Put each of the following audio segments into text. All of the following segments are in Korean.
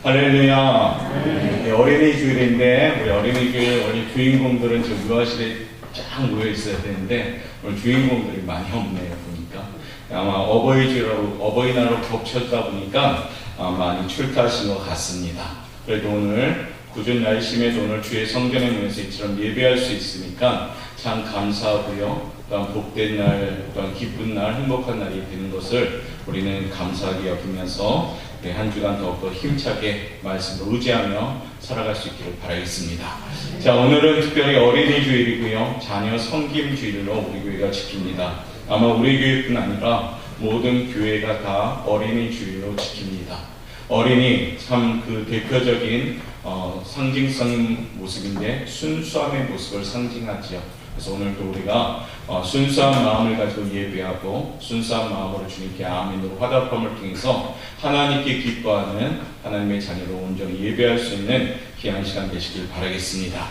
할렐루야. 네, 어린이 주일인데 우리 어린이 주일 우리 주인공들은 저 유아실에 쫙 모여 있어야 되는데 오늘 주인공들이 많이 없네요. 보니까 아마 어버이날로 겹쳤다 보니까 많이 출타하신 것 같습니다. 그래도 오늘 꾸준히 열심히 해서 오늘 주의 성전에 모여서 이처럼 예배할 수 있으니까 참 감사하고요. 또한 복된 날, 또한 기쁜 날, 행복한 날이 되는 것을 우리는 감사하게 여기면서 한 주간 더욱더 힘차게 말씀을 의지하며 살아갈 수 있기를 바라겠습니다. 자, 오늘은 특별히 어린이 주일이고요. 자녀 섬김 주일로 우리 교회가 지킵니다. 아마 우리 교회뿐 아니라 모든 교회가 다 어린이 주일로 지킵니다. 어린이 참 그 대표적인 상징성 모습인데 순수함의 모습을 상징하지요. 그래서 오늘도 우리가 순수한 마음을 가지고 예배하고 순수한 마음으로 주님께 아멘으로 화답함을 통해서 하나님께 기뻐하는 하나님의 자녀로 온전히 예배할 수 있는 귀한 시간 되시길 바라겠습니다.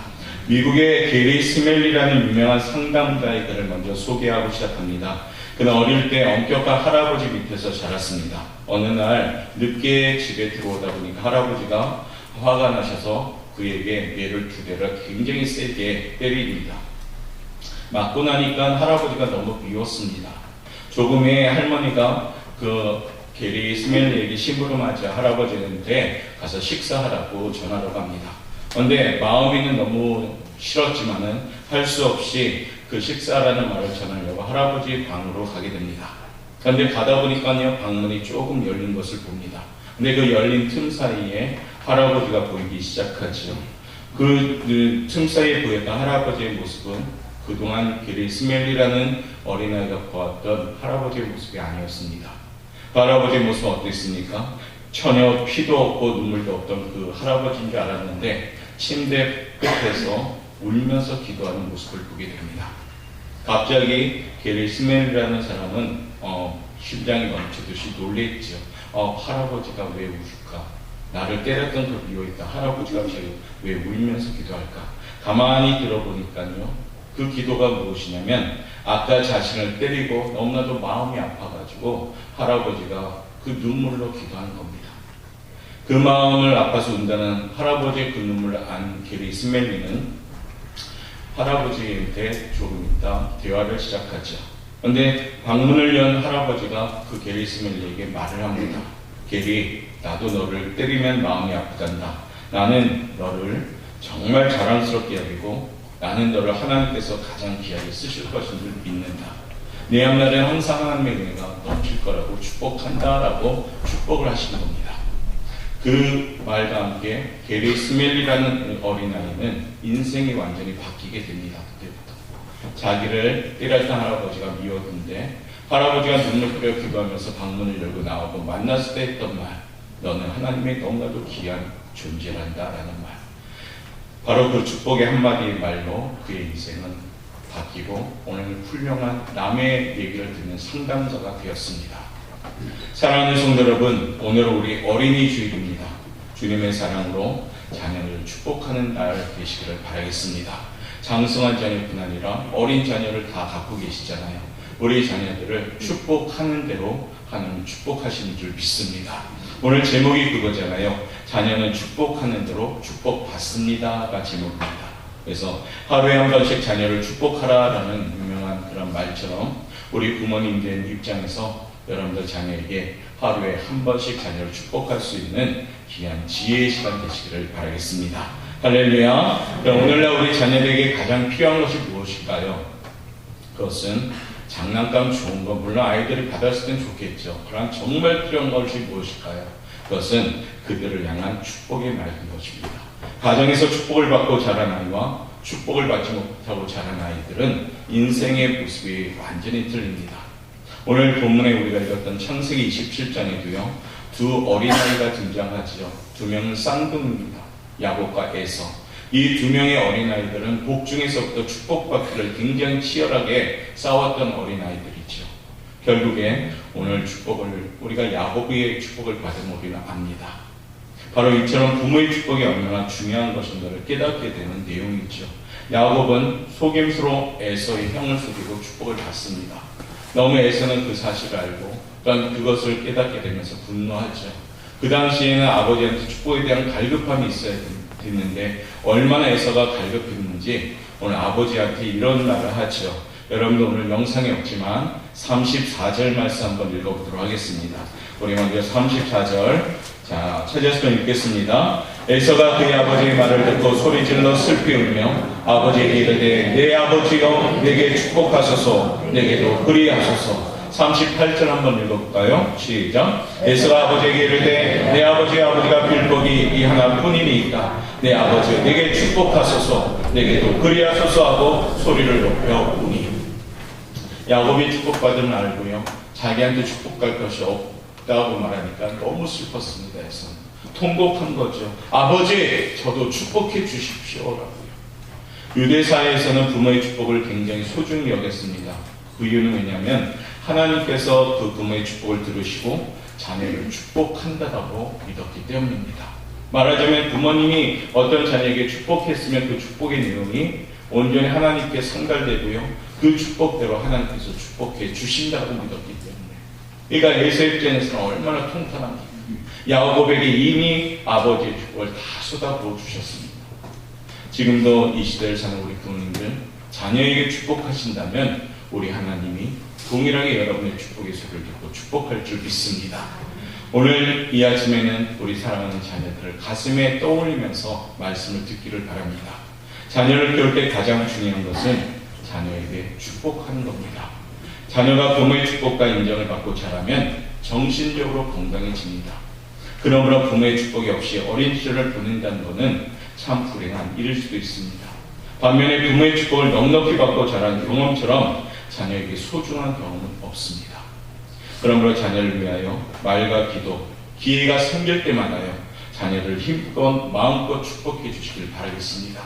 미국의 게리 스멜리라는 유명한 상담가의 글을 먼저 소개하고 시작합니다. 그는 어릴 때 엄격한 할아버지 밑에서 자랐습니다. 어느 날 늦게 집에 들어오다 보니까 할아버지가 화가 나셔서 그에게 뇌를 2대를 굉장히 세게 때립니다. 맞고 나니까 할아버지가 너무 미웠습니다. 조금의 할머니가 그 게리 스멜리에게 심부름하자 할아버지한테 가서 식사하라고 전화로 갑니다. 그런데 마음에는 너무 싫었지만은 할 수 없이 그 식사라는 말을 전하려고 할아버지 방으로 가게 됩니다. 그런데 가다 보니까요, 방문이 조금 열린 것을 봅니다. 근데 그 열린 틈 사이에 할아버지가 보이기 시작하죠. 그 틈 사이에 보였던 할아버지의 모습은 그동안 게리 스멜리라는 어린아이가 보았던 할아버지의 모습이 아니었습니다. 그 할아버지의 모습은 어땠습니까? 전혀 피도 없고 눈물도 없던 그 할아버지인 줄 알았는데 침대 끝에서 울면서 기도하는 모습을 보게 됩니다. 갑자기 게리 스멜리라는 사람은 심장이 멈추듯이 놀랬죠. 할아버지가 왜 울까? 나를 때렸던 그 미워했다. 할아버지가 왜 울면서 기도할까? 가만히 들어보니까요. 그 기도가 무엇이냐면 아까 자신을 때리고 너무나도 마음이 아파가지고 할아버지가 그 눈물로 기도하는 겁니다. 그 마음을 아파서 운다는 할아버지의 그 눈물을 안 게리 스멜리는 할아버지한테 조금 있다 대화를 시작하죠. 그런데 방문을 연 할아버지가 그 게리 스멜리에게 말을 합니다. 게리, 나도 너를 때리면 마음이 아프단다. 나는 너를 정말 자랑스럽게 여기고 나는 너를 하나님께서 가장 귀하게 쓰실 것인 줄 믿는다. 내 앞날에 항상 하나님의 은혜가 넘칠 거라고 축복한다 라고 축복을 하시는 겁니다. 그 말과 함께 게리 스멜리라는 어린아이는 인생이 완전히 바뀌게 됩니다. 그때부터 자기를 때렸던 할아버지가 미웠는데 할아버지가 눈물 뿌려 기도하면서 방문을 열고 나오고 만났을 때 했던 말, 너는 하나님의 너무나도 귀한 존재란다 라는 말, 바로 그 축복의 한마디의 말로 그의 인생은 바뀌고 오늘 훌륭한 남의 얘기를 듣는 상담자가 되었습니다. 사랑하는 성도 여러분, 오늘 우리 어린이 주일입니다. 주님의 사랑으로 자녀를 축복하는 날 되시기를 바라겠습니다. 장성한 자녀뿐 아니라 어린 자녀를 다 갖고 계시잖아요. 우리 자녀들을 축복하는 대로 하나님 축복하시는 줄 믿습니다. 오늘 제목이 그거잖아요. 자녀는 축복하는 대로 축복받습니다가 제목입니다. 그래서 하루에 한 번씩 자녀를 축복하라라는 유명한 그런 말처럼 우리 부모님들 입장에서 여러분들 자녀에게 하루에 한 번씩 자녀를 축복할 수 있는 귀한 지혜의 시간 되시기를 바라겠습니다. 할렐루야. 그럼 오늘날 우리 자녀들에게 가장 필요한 것이 무엇일까요? 그것은 장난감 좋은 거 물론 아이들이 받았을 땐 좋겠죠. 그러나 정말 필요한 것이 무엇일까요? 그것은 그들을 향한 축복의 말인 것입니다. 가정에서 축복을 받고 자란 아이와 축복을 받지 못하고 자란 아이들은 인생의 모습이 완전히 틀립니다. 오늘 본문에 우리가 읽었던 창세기 27장에도요. 두 어린아이가 등장하지요. 두 명은 쌍둥이입니다. 야곱과 에서. 이 두 명의 어린아이들은 복중에서부터 축복받기를 굉장히 치열하게 싸웠던 어린아이들이죠. 결국에 오늘 축복을 우리가 야곱의 축복을 받은 우리는 압니다. 바로 이처럼 부모의 축복이 얼마나 중요한 것인가를 깨닫게 되는 내용이죠. 야곱은 속임수로 에서의 형을 속이고 축복을 받습니다. 너무 에서는 그 사실을 알고 또한 그것을 깨닫게 되면서 분노하죠. 그 당시에는 아버지한테 축복에 대한 갈급함이 있어야 됐는데 얼마나 에서가 갈급했는지 오늘 아버지한테 이런 말을 하죠. 여러분도 오늘 영상이 없지만 34절 말씀 한번 읽어보도록 하겠습니다. 우리 먼저 34절 자 찾아서 읽겠습니다. 에서가 그의 아버지의 말을 듣고 소리질러 슬피 울며 아버지에게 이르되 내 아버지여 내게 축복하소서 내게도 그리하소서. 38절 한번 읽어볼까요? 시작. 에서가 아버지에게 이르되 내 아버지의 아버지가 빌복이 이 하나뿐이니이다. 내 아버지 내게 축복하소서 내게도 그리하소서 하고 소리를 높여 우니. 야곱이 축복받음을 알고요 자기한테 축복할 것이 없다고 말하니까 너무 슬펐습니다. 에서는 통곡한 거죠. 아버지 저도 축복해 주십시오라고요. 유대사회에서는 부모의 축복을 굉장히 소중히 여겼습니다. 그 이유는 왜냐하면 하나님께서 그 부모의 축복을 들으시고 자녀를 축복한다고 믿었기 때문입니다. 말하자면 부모님이 어떤 자녀에게 축복했으면 그 축복의 내용이 온전히 하나님께 상달되고요 그 축복대로 하나님께서 축복해 주신다고 믿었기 때문에. 그러니까 에서의 입장에서는 얼마나 통탄합니까? 야곱에게 이미 아버지의 축복을 다 쏟아부어 주셨습니다. 지금도 이 시대를 사는 우리 부모님들 자녀에게 축복하신다면 우리 하나님이 동일하게 여러분의 축복의 소리를 듣고 축복할 줄 믿습니다. 오늘 이 아침에는 우리 사랑하는 자녀들을 가슴에 떠올리면서 말씀을 듣기를 바랍니다. 자녀를 키울 때 가장 중요한 것은 자녀에게 축복하는 겁니다. 자녀가 부모의 축복과 인정을 받고 자라면 정신적으로 건강해집니다. 그러므로 부모의 축복이 없이 어린 시절을 보낸다는 것은 참 불행한 일일 수도 있습니다. 반면에 부모의 축복을 넉넉히 받고 자란 경험처럼 자녀에게 소중한 경험은 없습니다. 그러므로 자녀를 위하여 말과 기도, 기회가 생길 때마다요 자녀를 힘껏 마음껏 축복해 주시길 바라겠습니다.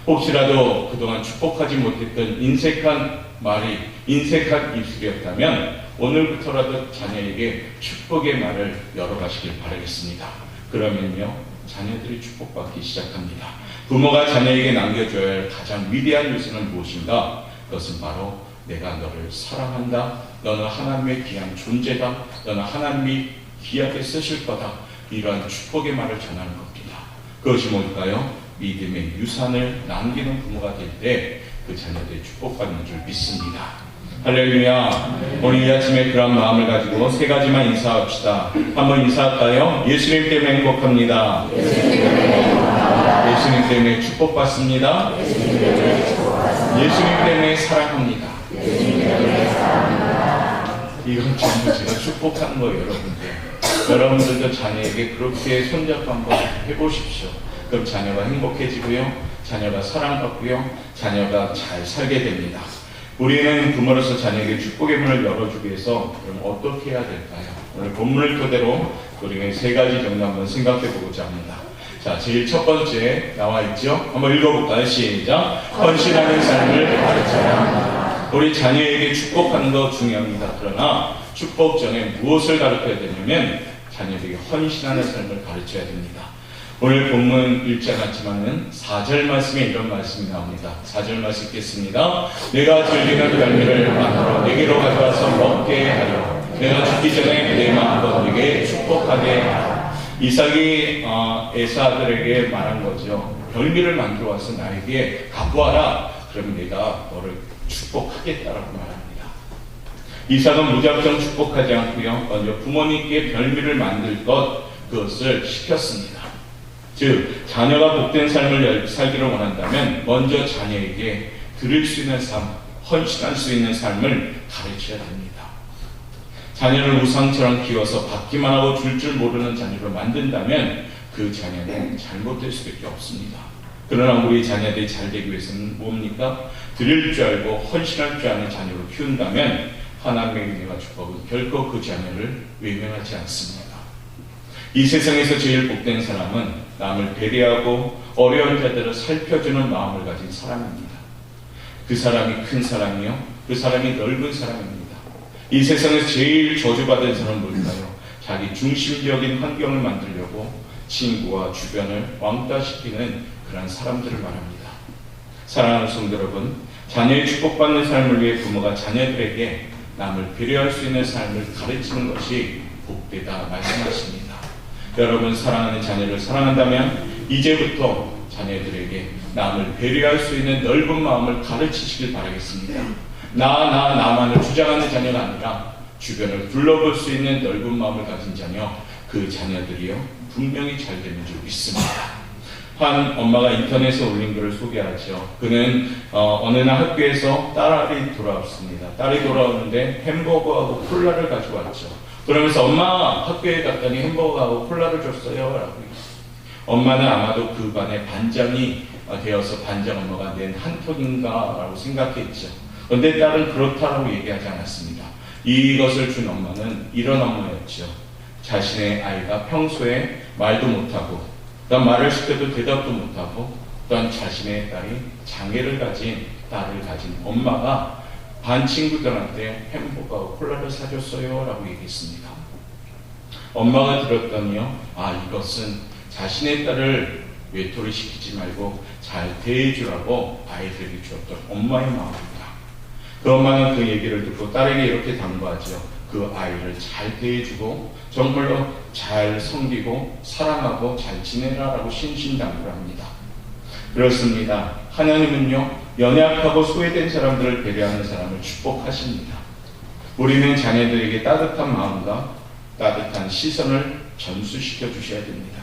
혹시라도 그동안 축복하지 못했던 인색한 말이 인색한 입술이었다면 오늘부터라도 자녀에게 축복의 말을 열어가시길 바라겠습니다. 그러면요 자녀들이 축복받기 시작합니다. 부모가 자녀에게 남겨줘야 할 가장 위대한 요소는 무엇인가? 그것은 바로 내가 너를 사랑한다. 너는 하나님의 귀한 존재다. 너는 하나님이 귀하게 쓰실 거다. 이러한 축복의 말을 전하는 겁니다. 그것이 뭘까요? 믿음의 유산을 남기는 부모가 될 때 그 자녀들이 축복받는 줄 믿습니다. 할렐루야. 오늘 이 아침에 그런 마음을 가지고 세 가지만 인사합시다. 한번 인사할까요? 예수님 때문에 행복합니다. 예수님 때문에 축복받습니다. 예수님 때문에 사랑합니다. 이건 전부 제가 축복하는 거예요, 여러분들. 여러분들도 자녀에게 그렇게 손잡고 한번 해보십시오. 그럼 자녀가 행복해지고요, 자녀가 사랑받고요, 자녀가 잘 살게 됩니다. 우리는 부모로서 자녀에게 축복의 문을 열어주기 위해서 그럼 어떻게 해야 될까요? 오늘 본문을 토대로 우리가 세 가지 정도 한번 생각해 보고자 합니다. 자, 제일 첫 번째 나와 있죠? 한번 읽어볼까요? 시작. 헌신하는 삶을 가르쳐야 합니다. 우리 자녀에게 축복하는 거 중요합니다. 그러나 축복 전에 무엇을 가르쳐야 되냐면 자녀에게 헌신하는 삶을 가르쳐야 됩니다. 오늘 본문 읽지 않았지만은 4절 말씀에 이런 말씀이 나옵니다. 4절 말씀 읽겠습니다. 내가 즐기는 열매를 만들어 내게로 가져와서 먹게 하려. 내가 죽기 전에 내 마음껏 네게 축복하게 하라. 이삭이 에사들에게 말한 거죠. 열매를 만들어 와서 나에게 갖고 와라. 그러면 내가 너를 축복하겠다라고 말합니다. 이삭은 무작정 축복하지 않고요, 먼저 부모님께 별미를 만들 것, 그것을 시켰습니다. 즉 자녀가 복된 삶을 살기를 원한다면 먼저 자녀에게 드릴 수 있는 삶, 헌신할 수 있는 삶을 가르쳐야 됩니다. 자녀를 우상처럼 키워서 받기만 하고 줄 줄 모르는 자녀로 만든다면 그 자녀는 잘못될 수밖에 없습니다. 그러나 우리 자녀들이 잘 되기 위해서는 뭡니까? 드릴 줄 알고 헌신할 줄 아는 자녀로 키운다면 하나님의 은혜와 축복은 결코 그 자녀를 외면하지 않습니다. 이 세상에서 제일 복된 사람은 남을 배려하고 어려운 자들을 살펴주는 마음을 가진 사람입니다. 그 사람이 큰 사람이요, 그 사람이 넓은 사람입니다. 이 세상에서 제일 저주받은 사람은 뭘까요? 자기 중심적인 환경을 만들려고 친구와 주변을 왕따시키는 그런 사람들을 말합니다. 사랑하는 성도 여러분, 자녀의 축복받는 삶을 위해 부모가 여러분 사랑하는 자녀를 사랑한다면 이제부터 자녀들에게 남을 배려할 수 있는 넓은 마음을 가르치시길 바라겠습니다. 나만을 주장하는 자녀가 아니라 주변을 둘러볼 수 있는 넓은 마음을 가진 자녀, 그 자녀들이요 분명히 잘 되는 줄 믿습니다. 한 엄마가 인터넷에 올린 글을 소개하죠. 그는 어느 날 학교에서 딸이 돌아왔습니다. 딸이 돌아오는데 햄버거하고 콜라를 가지고 왔죠. 그러면서 엄마 학교에 갔더니 햄버거하고 콜라를 줬어요 라고 했어요. 엄마는 아마도 그 반의 반장이 되어서 반장 엄마가 낸 한 톤인가 라고 생각했죠. 그런데 딸은 그렇다라고 얘기하지 않았습니다. 이것을 준 엄마는 이런 엄마였죠. 자신의 아이가 평소에 말도 못하고 또한 말을 시켜도 대답도 못하고 또한 자신의 딸이 장애를 가진 딸을 가진 엄마가 반 친구들한테 햄버거와 콜라를 사줬어요 라고 얘기했습니다. 엄마가 들었더니요, 이것은 자신의 딸을 외톨이 시키지 말고 잘 대해주라고 아이들에게 주었던 엄마의 마음입니다. 그 엄마는 그 얘기를 듣고 딸에게 이렇게 당부하죠. 그 아이를 잘 대해주고 정말로 잘 섬기고 사랑하고 잘 지내라라고 신신당부를 합니다. 그렇습니다. 하나님은요, 연약하고 소외된 사람들을 배려하는 사람을 축복하십니다. 우리는 자녀들에게 따뜻한 마음과 따뜻한 시선을 전수시켜 주셔야 됩니다.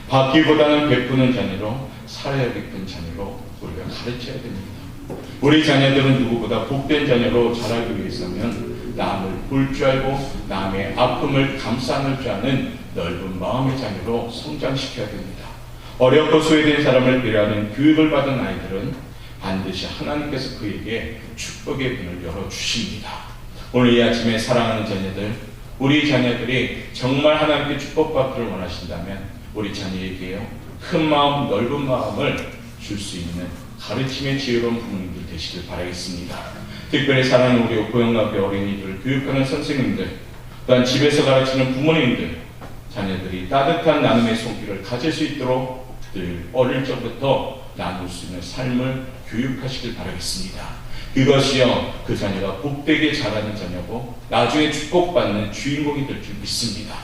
받기보다는 베푸는 자녀로, 살아야 깊은 자녀로 우리가 가르쳐야 됩니다. 우리 자녀들은 누구보다 복된 자녀로 자라기 위해서는 남을 볼 줄 알고 남의 아픔을 감싸는 줄 아는 넓은 마음의 자녀로 성장시켜야 됩니다. 어렵고 소외된 사람을 배려하는 교육을 받은 아이들은 반드시 하나님께서 그에게 축복의 문을 열어주십니다. 오늘 이 아침에 사랑하는 자녀들, 우리 자녀들이 정말 하나님께 축복받기를 원하신다면 우리 자녀에게요, 큰 마음, 넓은 마음을 줄 수 있는 가르침의 지혜로운 부모님들 되시길 바라겠습니다. 특별히 사랑하는 우리 고영학교 어린이들 교육하는 선생님들, 또한 집에서 가르치는 부모님들, 자녀들이 따뜻한 나눔의 손길을 가질 수 있도록 늘 어릴 적부터 나눌 수 있는 삶을 교육하시길 바라겠습니다. 그것이요, 그 자녀가 복되게 자라는 자녀고 나중에 축복받는 주인공이 될 줄 믿습니다.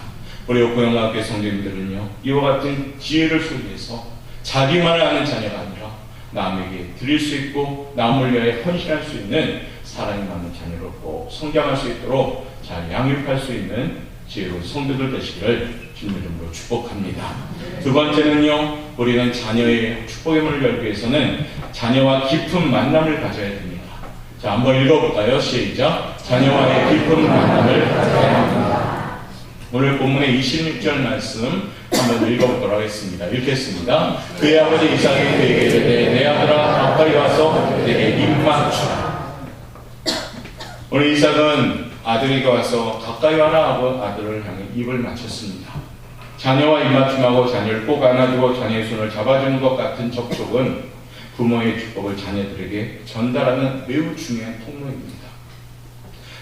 우리 고영학교 성도님들은요, 이와 같은 지혜를 소유해서 자기만을 아는 자녀가 아니라 남에게 드릴 수 있고 남을 위하여 헌신할 수 있는 사랑이 많은 자녀로 꼭 성장할 수 있도록 잘 양육할 수 있는 지혜로운 성도들 되시기를 주님의 이름으로 축복합니다. 두 번째는요, 우리는 자녀의 축복의 문을 열기 위해서는 자녀와 깊은 만남을 가져야 됩니다. 자, 한번 읽어볼까요? 시작. 자녀와의 깊은 만남을 가져야 합니다. 오늘 본문의 26절 말씀 한번 읽어보도록 하겠습니다. 읽겠습니다. 그의 아버지 이삭이 그에게 이르되 내 아들아 가까이 와서 내게 입 맞추라. 오늘 이삭은 아들에게 와서 가까이 와라 하고 아들을 향해 입을 맞췄습니다. 자녀와 입맞춤하고 자녀를 꼭 안아주고 자녀의 손을 잡아주는 것 같은 접촉은 부모의 축복을 자녀들에게 전달하는 매우 중요한 통로입니다.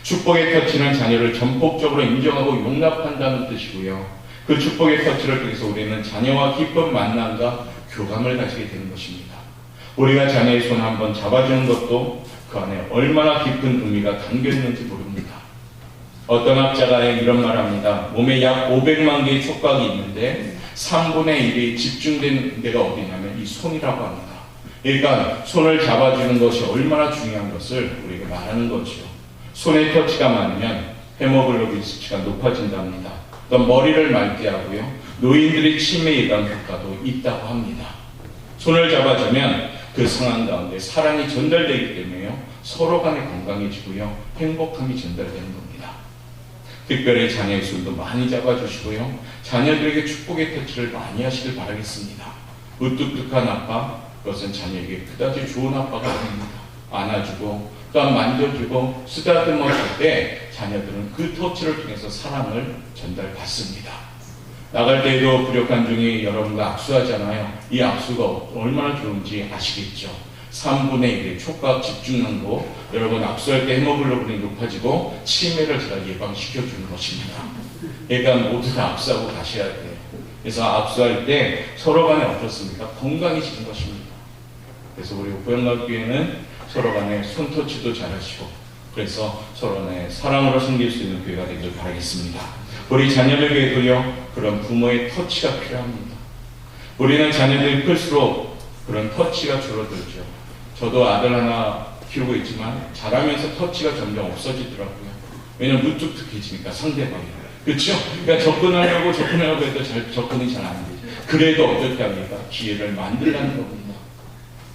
축복의 터치는 자녀를 전폭적으로 인정하고 용납한다는 뜻이고요. 그 축복의 터치를 통해서 우리는 자녀와 깊은 만남과 교감을 가지게 되는 것입니다. 우리가 자녀의 손을 한번 잡아주는 것도 그 안에 얼마나 깊은 의미가 담겨있는지 모릅니다. 어떤 학자가 이런 말을 합니다. 몸에 약 500만 개의 촉각이 있는데 3분의 1이 집중된 데가 어디냐면 이 손이라고 합니다. 그러니까 손을 잡아주는 것이 얼마나 중요한 것을 우리에게 말하는 거죠. 손의 터치가 많으면 헤모글로빈 수치가 높아진답니다. 또 머리를 맑게 하고요, 노인들의 치매 예방 효과도 있다고 합니다. 손을 잡아주면 그 상황 가운데 사랑이 전달되기 때문에요, 서로 간에 건강해지고요, 행복함이 전달되는 겁니다. 특별히 자녀의 손도 많이 잡아주시고요, 자녀들에게 축복의 터치를 많이 하시길 바라겠습니다. 무뚝뚝한 아빠, 그것은 자녀에게 그다지 좋은 아빠가 아닙니다. 안아주고 또한 만져주고 쓰다듬어 줄 때 자녀들은 그 터치를 통해서 사랑을 전달받습니다. 나갈 때에도 부족한 중에 여러분과 악수하잖아요. 이 악수가 얼마나 좋은지 아시겠죠? 3분의 1의 촉각 집중능도 여러분 악수할 때 헤모글로빈이 높아지고 치매를 제가 예방시켜주는 것입니다. 그러니까 모두 다 악수하고 가셔야 돼요. 그래서 악수할 때 서로 간에 어떻습니까? 건강해지는 것입니다. 그래서 우리 고영학교에는 서로 간에 손터치도 잘하시고 그래서 서로 간에 사랑으로 섬길 수 있는 교회가 되길 바라겠습니다. 우리 자녀들에게도요, 그런 부모의 터치가 필요합니다. 우리는 자녀들이 클수록 그런 터치가 줄어들죠. 저도 아들 하나 키우고 있지만 자라면서 터치가 점점 없어지더라고요. 왜냐면 무뚝뚝해지니까 상대방이. 그렇죠? 그러니까 접근하려고 해도 접근이 잘 안 되죠. 그래도 어떻게 합니까? 기회를 만들라는 겁니다.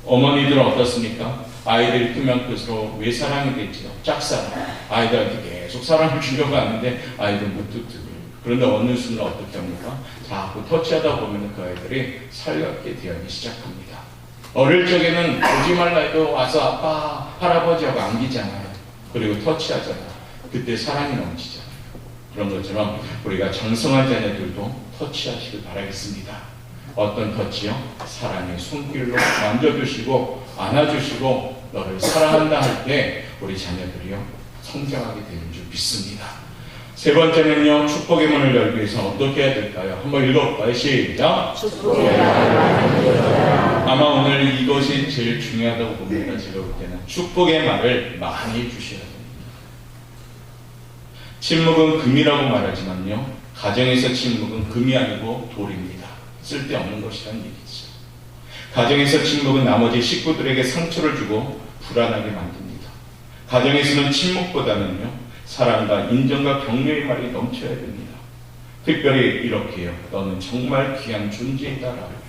어머니들은 어떻습니까? 아이들이 크면 클수록 왜 사랑이 되지요? 짝사랑. 아이들한테 계속 사랑을 주려고 하는데 아이들 무뚝뚝해요. 그런데 어느 순간 어떻게 합니까? 자꾸 터치하다 보면 그 아이들이 살갑게 대하기 시작합니다. 어릴 적에는 오지 말라 해도 와서 아빠, 할아버지하고 안기잖아요. 그리고 터치하잖아요. 그때 사랑이 넘치잖아요. 그런 것처럼 우리가 장성한 자녀들도 터치하시길 바라겠습니다. 어떤 터치요? 사랑의 손길로 만져주시고 안아주시고 너를 사랑한다 할 때 우리 자녀들이요 성장하게 되는 줄 믿습니다. 세 번째는요, 축복의 문을 열기 위해서 어떻게 해야 될까요? 한번 읽어볼까요? 시작! 아마 오늘 이것이 제일 중요하다고 봅니다. 제가 볼 때는 축복의 말을 많이 해주셔야 됩니다. 침묵은 금이라고 말하지만요, 가정에서 침묵은 금이 아니고 돌입니다. 쓸데없는 것이라는 얘기죠. 가정에서 침묵은 나머지 식구들에게 상처를 주고 불안하게 만듭니다. 가정에서는 침묵보다는요, 사랑과 인정과 격려의 말이 넘쳐야 됩니다. 특별히 이렇게요. 너는 정말 귀한 존재이다라고요.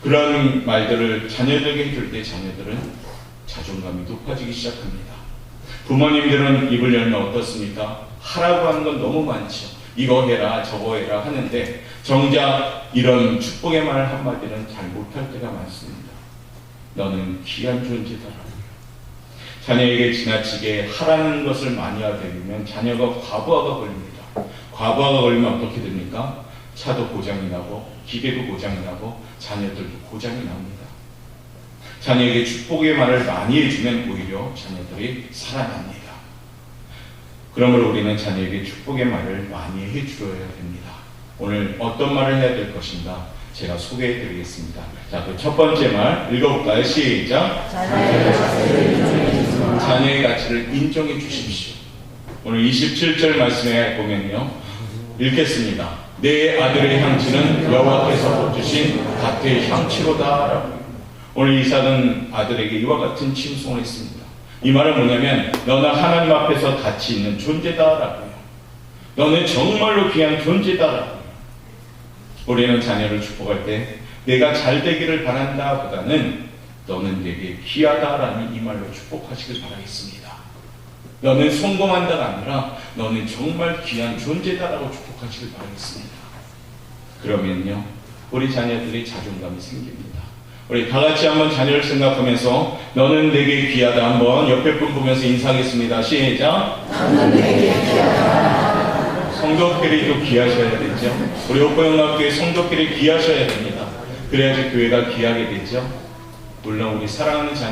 그런 말들을 자녀들에게 해줄 때 자녀들은 자존감이 높아지기 시작합니다. 부모님들은 입을 열면 어떻습니까? 하라고 하는 건 너무 많죠. 이거 해라 저거 해라 하는데 정작 이런 축복의 말 한마디는 잘 못할 때가 많습니다. 너는 귀한 존재다라고요. 자녀에게 지나치게 하라는 것을 많이 하게 되면 자녀가 과부하가 걸립니다. 과부하가 걸리면 어떻게 됩니까? 차도 고장이 나고 기계도 고장이 나고 자녀들도 고장이 납니다. 자녀에게 축복의 말을 많이 해주면 오히려 자녀들이 살아납니다. 그러므로 우리는 자녀에게 축복의 말을 많이 해주어야 됩니다. 오늘 어떤 말을 해야 될 것인가 제가 소개해 드리겠습니다. 자, 그 첫 번째 말 읽어볼까요? 시작! 자녀의 가치를 인정해 주십시오. 오늘 27절 말씀에 보면요, 읽겠습니다. 내 아들의 향치는 여호와께서 주신 밭의 향치로다. 오늘 이삭은 아들에게 이와 같은 칭송을 했습니다. 이 말은 뭐냐면 너는 하나님 앞에서 가치 있는 존재다라고요. 너는 정말로 귀한 존재다라고요. 우리는 자녀를 축복할 때 내가 잘 되기를 바란다 보다는 너는 내게 귀하다라는 이 말로 축복하시길 바라겠습니다. 너는 성공한다가 아니라 너는 정말 귀한 존재다라고 축복하시길 바라겠습니다. 그러면요, 우리 자녀들이 자존감이 생깁니다. 우리 다 같이 한번 자녀를 생각하면서 너는 내게 귀하다 한번 옆에 분 보면서 인사하겠습니다. 시작! 너는 내게 귀하다. 성도끼리도 귀하셔야 되죠. 우리 옥보영학교의 성도끼리 귀하셔야 됩니다. 그래야지 교회가 귀하게 되죠. 물론 우리 사랑하는 자녀